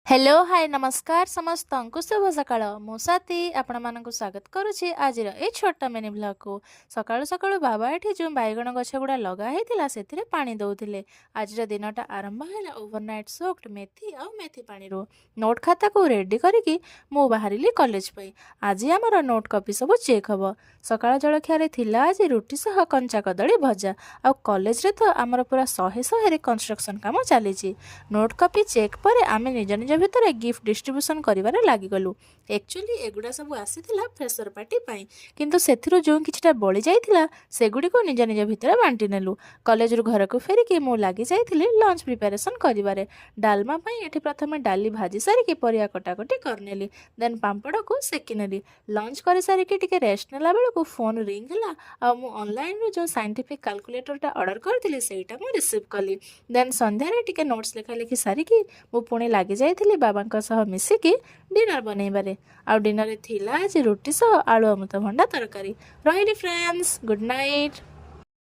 Hello hi नमस्कार समस्त शुभ सकाळ मो साथी आपण मानक स्वागत करुछि आज ए छोट मिनी ब्लॉग को सकाळु सकाळु बाबा एठी जो बैगण गछ गुडा लगा हेतिला सेथिरे पानी दउथिले। आज दिनटा आरंभ हैला ओवरनाइट सोक्ड मेथी आ मेथी पानी रो नोट खाता को रेडी करिकी मु बाहरिली कॉलेज पई। आज हमर नोट कॉपी सब चेक हबो। सकाळ जळखिया रे थिला आज रुटी सह कंचा कदली भजा आ कॉलेज रे तो हमर पूरा 100 रे कंस्ट्रक्शन काम चलीछि। नोट कॉपी चेक पर आमे निज निज भितर गिफ्ट डिस्ट्रीब्यूशन करिवारे लागिगलु। एक्चुअली एगुडा सब आसीथिला फ्रेशर पार्टी पाई किंतु सेथिरु जो किछटा बळी जाइथिला सेगुडी को निज निज भितर बांटी नेलु। कॉलेज रु घर को फेरिकी मु लागी जाइथिली लंच प्रिपरेशन करिवारे। डालमा पाई एठी प्रथमे डाली भाजी सारी की परिया कटाकटी करनेली देन पांपड़ को सेकी नेली। लंच करि सारी की टिके रेस्ट नेला बेल को फोन रिंग हला आ मु ऑनलाइन रो जो साइंटिफिक कैलकुलेटर टा ऑर्डर करथिली सेटा मु रिसीव कली। देन संध्या रे टिके नोट्स लेखा लेखि सारी की मु पुणी लागी जाइथिली बाबांक सह मिसिकी डिनर बनैबारे। आ डिनर थिला आज रोटी सह आलू अमृतभंडा तरकारी। रहिली फ्रेंड्स, गुड नाइट।